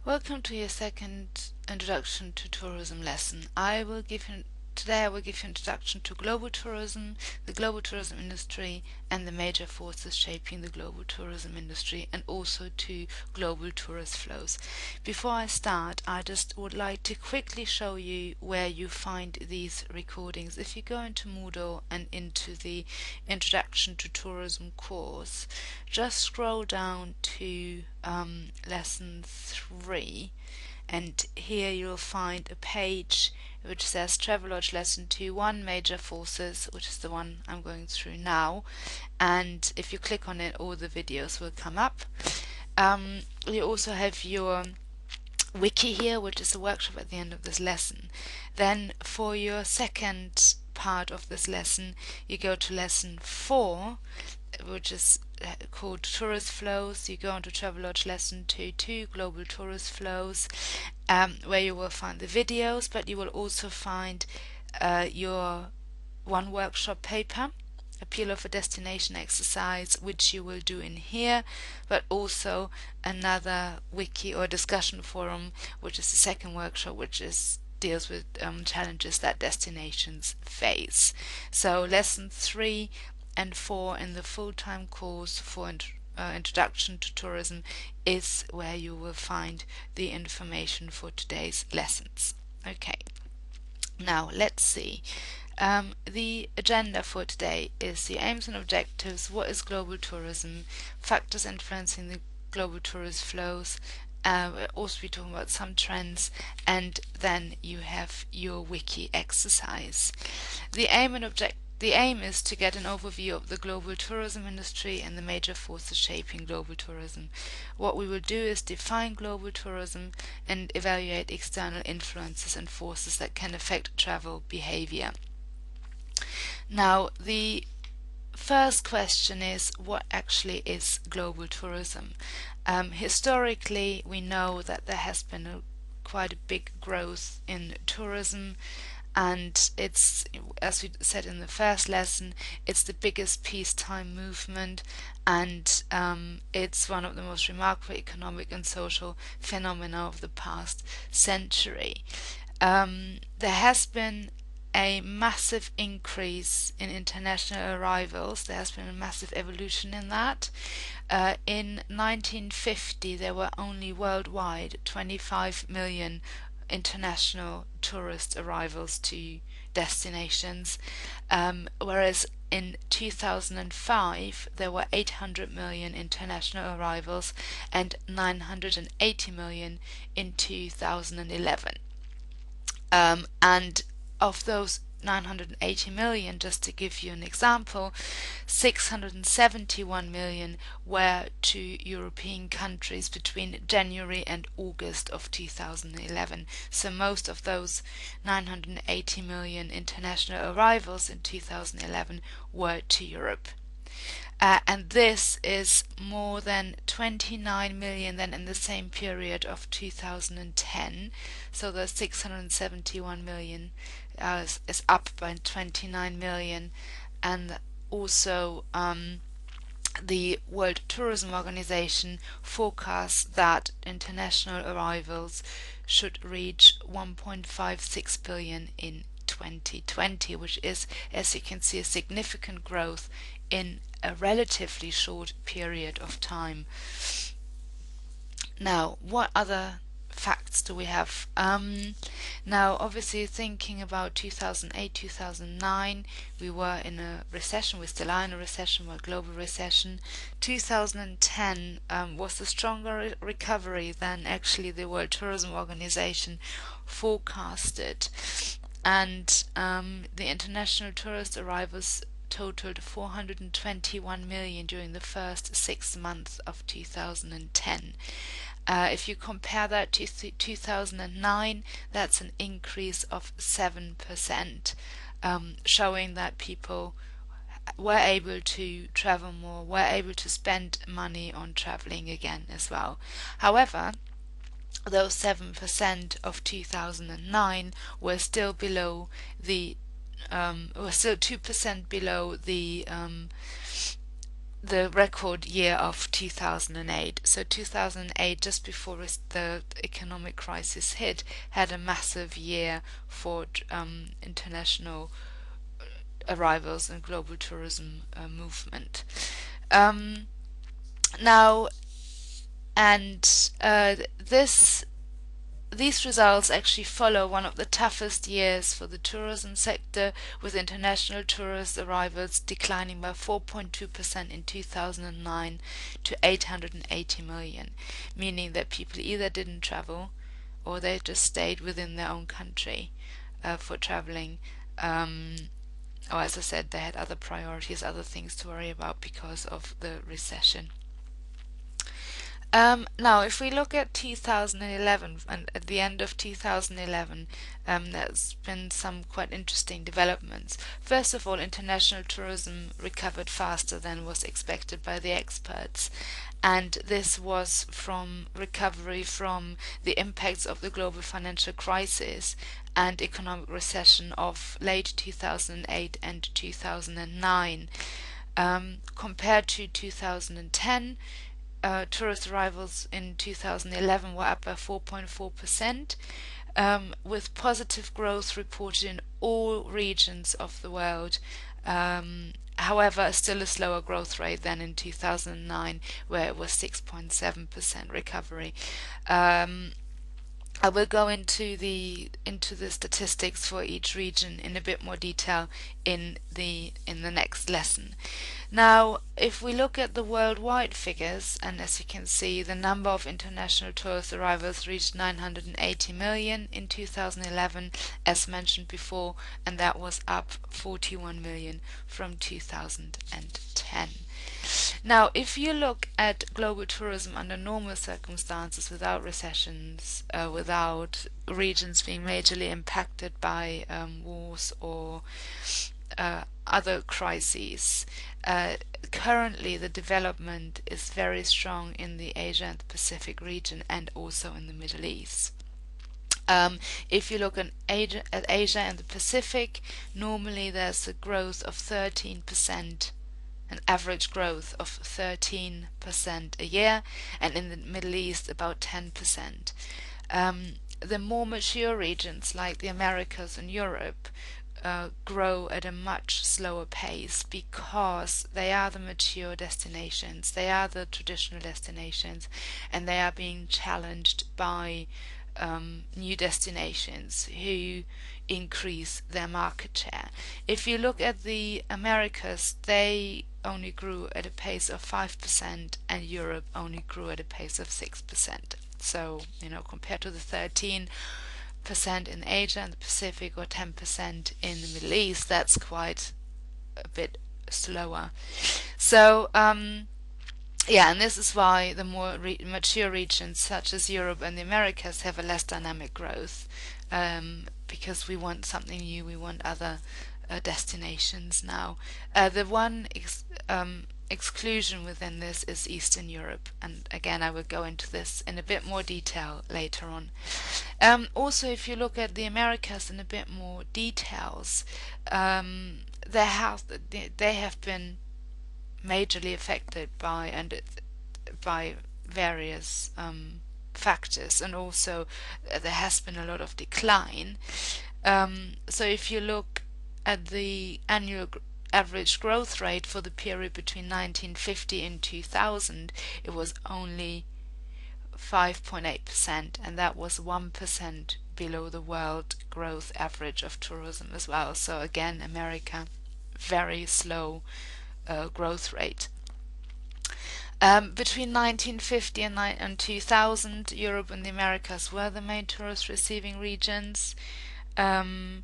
Welcome to your second introduction to tourism lesson. Today I will give you an introduction to global tourism, the global tourism industry, and the major forces shaping the global tourism industry, and also to global tourist flows. Before I start, I just would like to quickly show you where you find these recordings. If you go into Moodle and into the Introduction to Tourism course, just scroll down to lesson 3, and here you'll find a page which says Travelodge Lesson 2.1 Major Forces, which is the one I'm going through now, and if you click on it all the videos will come up. You also have your wiki here, which is a workshop at the end of this lesson. Then for your second part of this lesson you go to lesson 4, which is called Tourist Flows. You go on to Travelodge Lesson 2.2 Global Tourist Flows, where you will find the videos, but you will also find your one workshop paper, Appeal of a Destination exercise, which you will do in here, but also another wiki or discussion forum, which is the second workshop, which deals with challenges that destinations face. So lesson 3 and 4 in the full-time course for Introduction to Tourism is where you will find the information for today's lessons. Okay, now let's see. The agenda for today is the aims and objectives, what is global tourism, factors influencing the global tourist flows. We'll also be talking about some trends, and then you have your wiki exercise. The aim is to get an overview of the global tourism industry and the major forces shaping global tourism. What we will do is define global tourism and evaluate external influences and forces that can affect travel behavior. Now, the first question is, what actually is global tourism? Historically, we know that there has been quite a big growth in tourism, and it's, as we said in the first lesson, it's the biggest peacetime movement, and it's one of the most remarkable economic and social phenomena of the past century. There has been a massive increase in international arrivals. There has been a massive evolution in that. In 1950 there were only worldwide 25 million international tourist arrivals to destinations, whereas in 2005 there were 800 million international arrivals and 980 million in 2011. And of those 980 million, just to give you an example, 671 million were to European countries between January and August of 2011. So most of those 980 million international arrivals in 2011 were to Europe. And this is more than 29 million than in the same period of 2010. So the 671 million is up by 29 million. And also the World Tourism Organization forecasts that international arrivals should reach 1.56 billion in 2020, which is, as you can see, a significant growth in a relatively short period of time. Now, what other facts do we have? Now, obviously, thinking about 2008, 2009, we were in a recession. We still are in a recession, a global recession. 2010 was a stronger recovery than actually the World Tourism Organization forecasted, and the international tourist arrivals totaled 421 million during the first 6 months of 2010. If you compare that to 2009, that's an increase of 7%, showing that people were able to travel more, were able to spend money on traveling again as well. However, those 7% of 2009 were still below the were still 2% below the the record year of 2008. So 2008, just before the economic crisis hit, had a massive year for international arrivals and global tourism movement. Um, now, and this these results actually follow one of the toughest years for the tourism sector, with international tourist arrivals declining by 4.2% in 2009 to 880 million, meaning that people either didn't travel or they just stayed within their own country for traveling. Or, as I said, they had other priorities, other things to worry about because of the recession. Now, if we look at 2011, and at the end of 2011, there's been some quite interesting developments. First of all, international tourism recovered faster than was expected by the experts, and this was from recovery from the impacts of the global financial crisis and economic recession of late 2008 and 2009. Compared to 2010, tourist arrivals in 2011 were up by 4.4%, with positive growth reported in all regions of the world. However, still a slower growth rate than in 2009, where it was 6.7% recovery. I will go into the statistics for each region in a bit more detail in the next lesson. Now, if we look at the worldwide figures, and as you can see, the number of international tourist arrivals reached 980 million in 2011, as mentioned before, and that was up 41 million from 2010. Now, if you look at global tourism under normal circumstances, without recessions, without regions being majorly impacted by wars or other crises, currently the development is very strong in the Asia and the Pacific region, and also in the Middle East. If you look at Asia and the Pacific, normally there's a growth of 13%, an average growth of 13% a year, and in the Middle East about 10%. The more mature regions like the Americas and Europe grow at a much slower pace, because they are the mature destinations, they are the traditional destinations, and they are being challenged by new destinations who increase their market share. If you look at the Americas, they only grew at a pace of 5%, and Europe only grew at a pace of 6%. So, compared to the 13% in Asia and the Pacific, or 10% in the Middle East, that's quite a bit slower. So, yeah, and this is why the more mature regions such as Europe and the Americas have a less dynamic growth, because we want something new, we want other destinations now. The one exclusion within this is Eastern Europe, and again I will go into this in a bit more detail later on. Also, if you look at the Americas in a bit more details, they have been majorly affected by various factors, and also there has been a lot of decline. So if you look at the annual average growth rate for the period between 1950 and 2000, it was only 5.8%, and that was 1% below the world growth average of tourism as well. So again, America, very slow growth rate. Between 1950 and 2000, Europe and the Americas were the main tourist receiving regions. In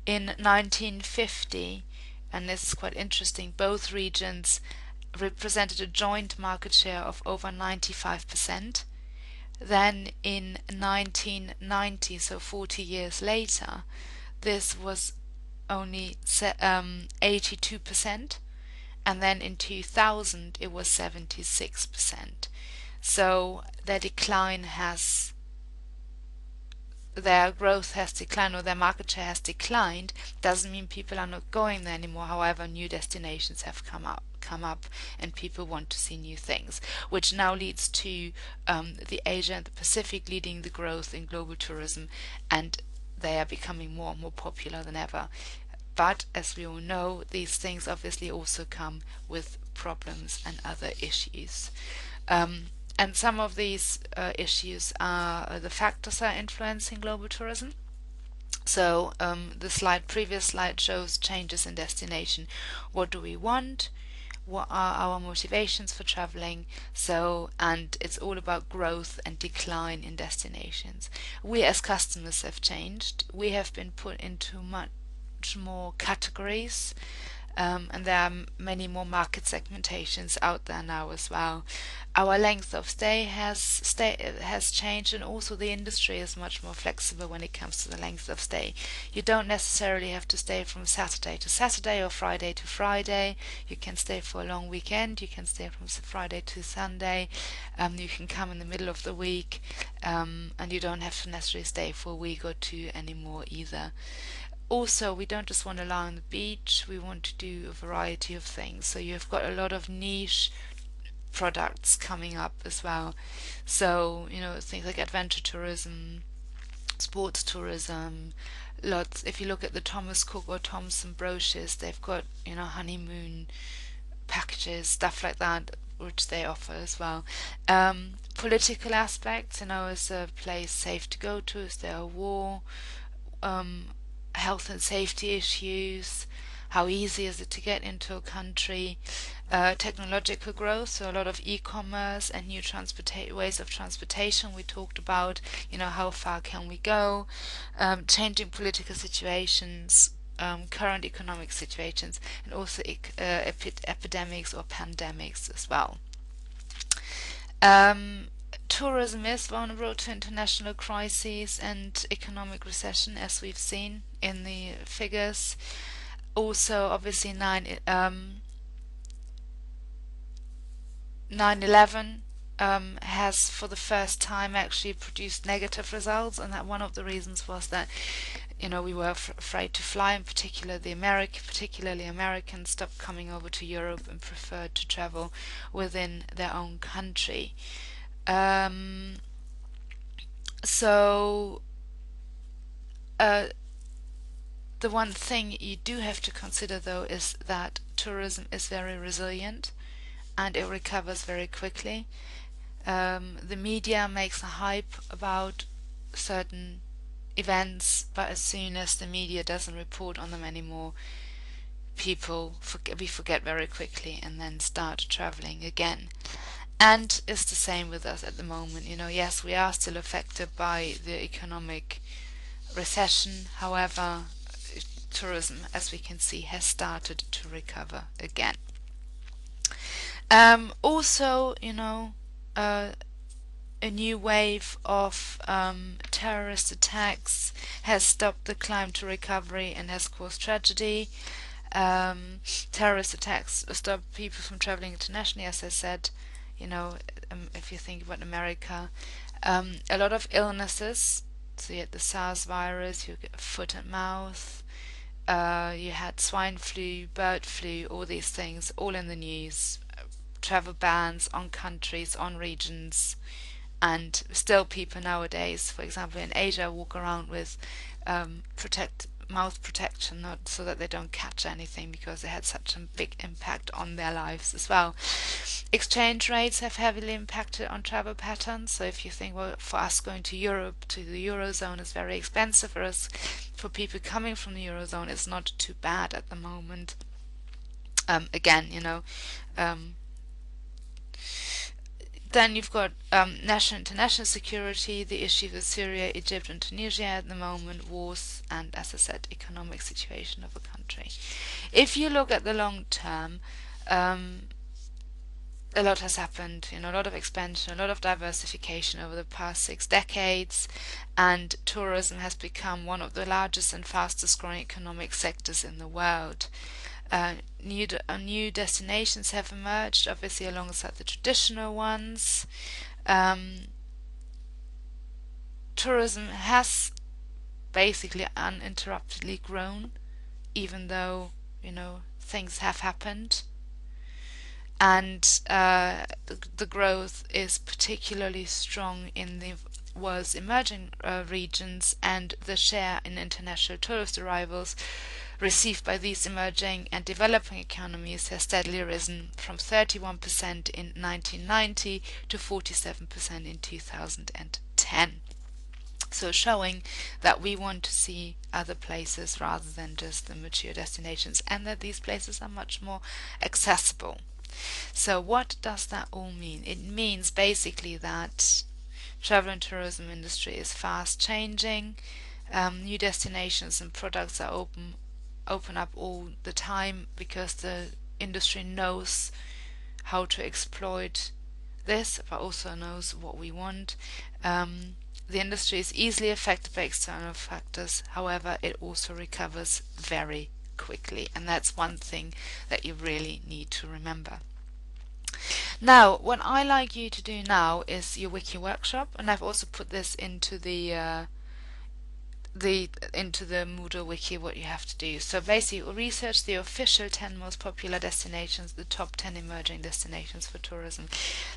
1950, and this is quite interesting, both regions represented a joint market share of over 95%. Then in 1990, so 40 years later, this was only 82%. And then in 2000 it was 76%. So their growth has declined, or their market share has declined. Doesn't mean people are not going there anymore. However, new destinations have come up. come up and people want to see new things, which now leads to the Asia and the Pacific leading the growth in global tourism, and they are becoming more and more popular than ever. But as we all know, these things obviously also come with problems and other issues. And some of these issues are the factors are influencing global tourism. So the previous slide shows changes in destination. What do we want? What are our motivations for traveling? And it's all about growth and decline in destinations. We as customers have changed. We have been put into much more categories, and there are many more market segmentations out there now as well. Our length of stay has changed, and also the industry is much more flexible when it comes to the length of stay. You don't necessarily have to stay from Saturday to Saturday or Friday to Friday. You can stay for a long weekend. You can stay from Friday to Sunday. You can come in the middle of the week, and you don't have to necessarily stay for a week or two anymore either. Also, we don't just want to lie on the beach, we want to do a variety of things. So you've got a lot of niche products coming up as well. So, things like adventure tourism, sports tourism, lots. If you look at the Thomas Cook or Thomson brochures, they've got, honeymoon packages, stuff like that, which they offer as well. Political aspects, is a place safe to go to? Is there a war? Health and safety issues, how easy is it to get into a country, technological growth, so a lot of e-commerce and new ways of transportation we talked about, how far can we go, changing political situations, current economic situations, and also epidemics or pandemics as well. Tourism is vulnerable to international crises and economic recession, as we've seen in the figures. Also, obviously, 9/11 has for the first time actually produced negative results, and that one of the reasons was that we were afraid to fly, in particular particularly Americans stopped coming over to Europe and preferred to travel within their own country. The one thing you do have to consider, though, is that tourism is very resilient and it recovers very quickly. The media makes a hype about certain events, but as soon as the media doesn't report on them anymore, we forget very quickly and then start traveling again. And it's the same with us at the moment. Yes, we are still affected by the economic recession. However, tourism, as we can see, has started to recover again. Also, a new wave of terrorist attacks has stopped the climb to recovery and has caused tragedy. Terrorist attacks stop people from traveling internationally, as I said. If you think about America, a lot of illnesses. So you had the SARS virus, you get foot and mouth, you had swine flu, bird flu, all these things, all in the news. Travel bans on countries, on regions, and still people nowadays, for example in Asia, walk around with mouth protection, not so that they don't catch anything, because it had such a big impact on their lives as well. Exchange rates have heavily impacted on travel patterns. So if you think, well, for us going to Europe, to the Eurozone is very expensive, for people coming from the Eurozone it's not too bad at the moment. Then you've got international security, the issues with Syria, Egypt and Tunisia at the moment, wars, and as I said, economic situation of a country. If you look at the long term, a lot has happened, a lot of expansion, a lot of diversification over the past 6 decades, and tourism has become one of the largest and fastest growing economic sectors in the world. New destinations have emerged, obviously alongside the traditional ones. Tourism has basically uninterruptedly grown, even though things have happened. and the growth is particularly strong in the world's emerging regions, and the share in international tourist arrivals received by these emerging and developing economies has steadily risen from 31% in 1990 to 47% in 2010. So showing that we want to see other places rather than just the mature destinations, and that these places are much more accessible. So what does that all mean? It means basically that travel and tourism industry is fast changing. New destinations and products are open up all the time because the industry knows how to exploit this, but also knows what we want. The industry is easily affected by external factors, however, it also recovers very quickly, and that's one thing that you really need to remember. Now, what I like you to do now is your wiki workshop, and I've also put this into the Moodle wiki what you have to do. So basically research the official 10 most popular destinations, the top 10 emerging destinations for tourism.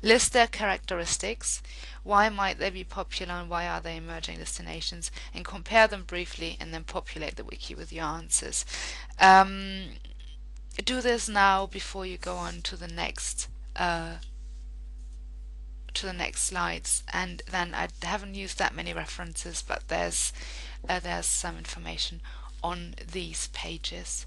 List their characteristics, why might they be popular and why are they emerging destinations, and compare them briefly, and then populate the wiki with your answers. Do this now before you go on to the next slides, and then I haven't used that many references, but there's some information on these pages.